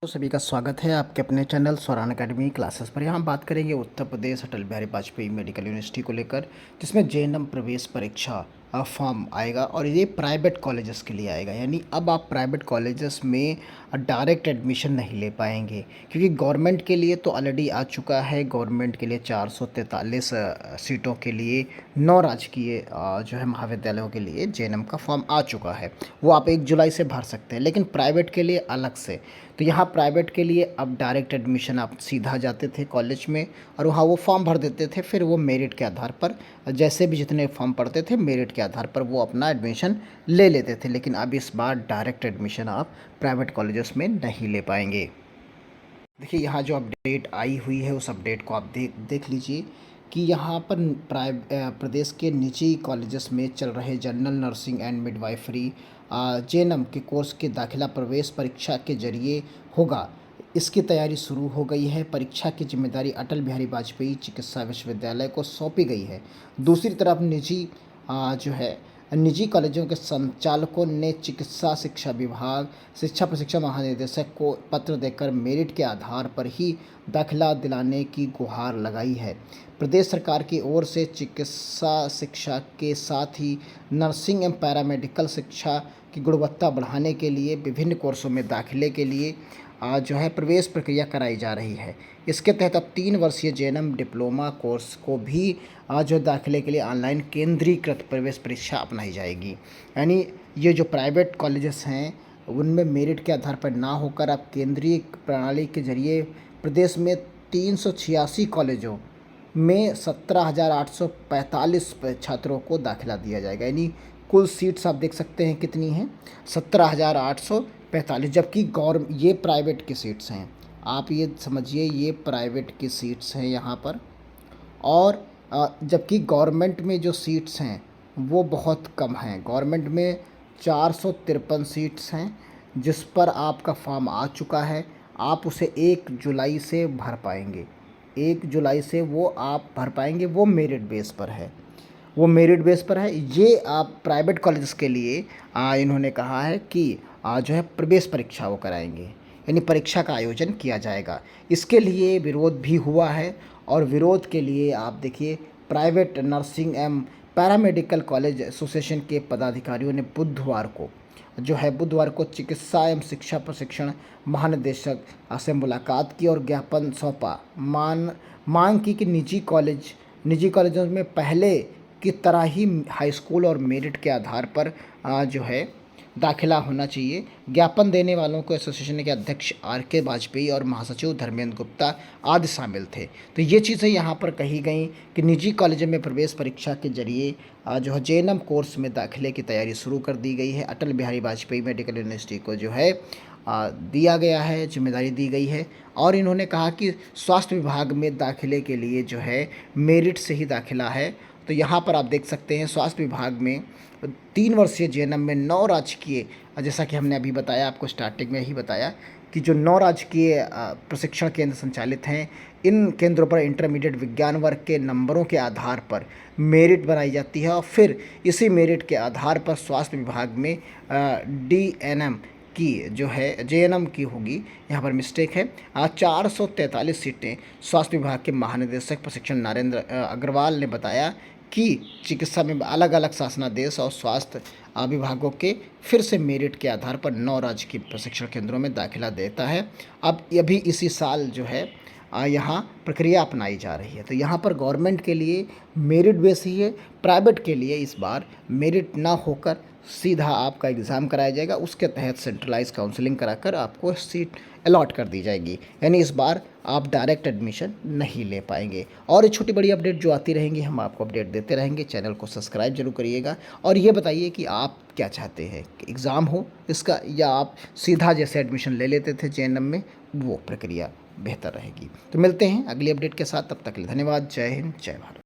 तो सभी का स्वागत है आपके अपने चैनल स्वरान एकेडमी क्लासेस पर। यहाँ हम बात करेंगे उत्तर प्रदेश अटल बिहारी वाजपेयी मेडिकल यूनिवर्सिटी को लेकर, जिसमें जेएनएम प्रवेश परीक्षा फॉर्म आएगा और ये प्राइवेट कॉलेजेस के लिए आएगा। यानी अब आप प्राइवेट कॉलेजेस में डायरेक्ट एडमिशन नहीं ले पाएंगे, क्योंकि गवर्नमेंट के लिए तो ऑलरेडी आ चुका है। गवर्नमेंट के लिए 443 सीटों के लिए 9 राजकीय जो है महाविद्यालयों के लिए जेएनएम का फॉर्म आ चुका है। वो आप 1 जुलाई से भर सकते हैं, लेकिन प्राइवेट के लिए अलग से। तो यहाँ प्राइवेट के लिए अब डायरेक्ट एडमिशन आप सीधा जाते थे कॉलेज में और वहाँ वो फॉर्म भर देते थे। फिर वो मेरिट के आधार पर, जैसे भी जितने फॉर्म पढ़ते थे मेरिट के आधार पर वो अपना एडमिशन ले लेते थे। लेकिन अब इस बार डायरेक्ट एडमिशन आप प्राइवेट कॉलेजेस में नहीं ले पाएंगे। देखिए, यहाँ जो अपडेट आई हुई है उस अपडेट को आप देख लीजिए कि यहाँ पर प्रदेश के निजी कॉलेजेस में चल रहे general nursing and midwifery JNM के कोर्स के दाखिला प्रवेश परीक्षा के जरिए होगा। इसकी तैयारी शुरू हो गई है। परीक्षा की जिम्मेदारी अटल बिहारी वाजपेयी चिकित्सा विश्वविद्यालय को सौंपी गई है। दूसरी तरफ जो है निजी कॉलेजों के संचालकों ने चिकित्सा शिक्षा विभाग शिक्षा प्रशिक्षण महानिदेशक को पत्र देकर मेरिट के आधार पर ही दाखिला दिलाने की गुहार लगाई है। प्रदेश सरकार की ओर से चिकित्सा शिक्षा के साथ ही नर्सिंग एवं पैरामेडिकल शिक्षा की गुणवत्ता बढ़ाने के लिए विभिन्न कोर्सों में दाखिले के लिए जो है प्रवेश प्रक्रिया कराई जा रही है। इसके तहत अब 3 वर्षीय जेएनएम डिप्लोमा कोर्स को भी जो दाखिले के लिए ऑनलाइन केंद्रीकृत प्रवेश परीक्षा अपनाई जाएगी। यानी ये जो प्राइवेट कॉलेजेस हैं उनमें मेरिट के आधार पर ना होकर अब केंद्रीय प्रणाली के जरिए प्रदेश में 386 कॉलेजों में 17,845 छात्रों को दाखिला दिया जाएगा। यानी कुल सीट्स आप देख सकते हैं कितनी हैं, 17,845। जबकि ये प्राइवेट की सीट्स हैं, आप ये समझिए ये प्राइवेट की सीट्स हैं यहाँ पर। और जबकि गवर्नमेंट में जो सीट्स हैं वो बहुत कम हैं। गवर्नमेंट में 453 सीट्स हैं, जिस पर आपका फॉर्म आ चुका है। आप उसे 1 जुलाई से भर पाएंगे। 1 जुलाई से वो आप भर पाएंगे। वो मेरिट बेस पर है, वो मेरिट बेस पर है। ये आप प्राइवेट कॉलेजेस के लिए इन्होंने कहा है कि जो है प्रवेश परीक्षा वो कराएंगे, यानी परीक्षा का आयोजन किया जाएगा। इसके लिए विरोध भी हुआ है और विरोध के लिए आप देखिए प्राइवेट नर्सिंग एवं पैरामेडिकल कॉलेज एसोसिएशन के पदाधिकारियों ने बुधवार को चिकित्सा एवं शिक्षा प्रशिक्षण महानिदेशक से मुलाकात की और ज्ञापन सौंपा। मांग की कि निजी कॉलेजों में पहले की तरह ही हाई स्कूल और मेरिट के आधार पर जो है दाखिला होना चाहिए। ज्ञापन देने वालों को एसोसिएशन के अध्यक्ष RK वाजपेयी और महासचिव धर्मेंद्र गुप्ता आदि शामिल थे। तो ये चीज़ें यहाँ पर कही गई कि निजी कॉलेजों में प्रवेश परीक्षा के जरिए जो है जेएनएम कोर्स में दाखिले की तैयारी शुरू कर दी गई है। अटल बिहारी वाजपेयी मेडिकल यूनिवर्सिटी को जो है दिया गया है, जिम्मेदारी दी गई है। और इन्होंने कहा कि स्वास्थ्य विभाग में दाखिले के लिए जो है मेरिट से ही दाखिला है। तो यहाँ पर आप देख सकते हैं स्वास्थ्य विभाग में 3 वर्षीय जेएनएम में 9 राजकीय, जैसा कि हमने अभी बताया, आपको स्टार्टिंग में ही बताया कि जो 9 राजकीय प्रशिक्षण केंद्र संचालित हैं, इन केंद्रों पर इंटरमीडिएट विज्ञान वर्ग के नंबरों के आधार पर मेरिट बनाई जाती है और फिर इसी मेरिट के आधार पर स्वास्थ्य विभाग में DNM की जो है जेएनएम की होगी। यहाँ पर मिस्टेक है। 443 सीटें। स्वास्थ्य विभाग के महानिदेशक प्रशिक्षण नरेंद्र अग्रवाल ने बताया कि चिकित्सा में अलग अलग शासनादेश और स्वास्थ्य विभागों के फिर से मेरिट के आधार पर 9 राजकीय प्रशिक्षण केंद्रों में दाखिला देता है। अब अभी इसी साल जो है यहाँ प्रक्रिया अपनाई जा रही है। तो यहाँ पर गवर्नमेंट के लिए मेरिट बेस ही है, प्राइवेट के लिए इस बार मेरिट ना होकर सीधा आपका एग्ज़ाम कराया जाएगा। उसके तहत सेंट्रलाइज काउंसलिंग कराकर आपको सीट अलॉट कर दी जाएगी। यानी इस बार आप डायरेक्ट एडमिशन नहीं ले पाएंगे। और ये छोटी बड़ी अपडेट जो आती रहेंगी हम आपको अपडेट देते रहेंगे। चैनल को सब्सक्राइब जरूर करिएगा और ये बताइए कि आप क्या चाहते हैं कि एग्ज़ाम हो इसका, या आप सीधा जैसे एडमिशन ले लेते थे जेएनएम में, वो प्रक्रिया बेहतर रहेगी। तो मिलते हैं अगली अपडेट के साथ। तब तक के लिए धन्यवाद। जय हिंद, जय भारत।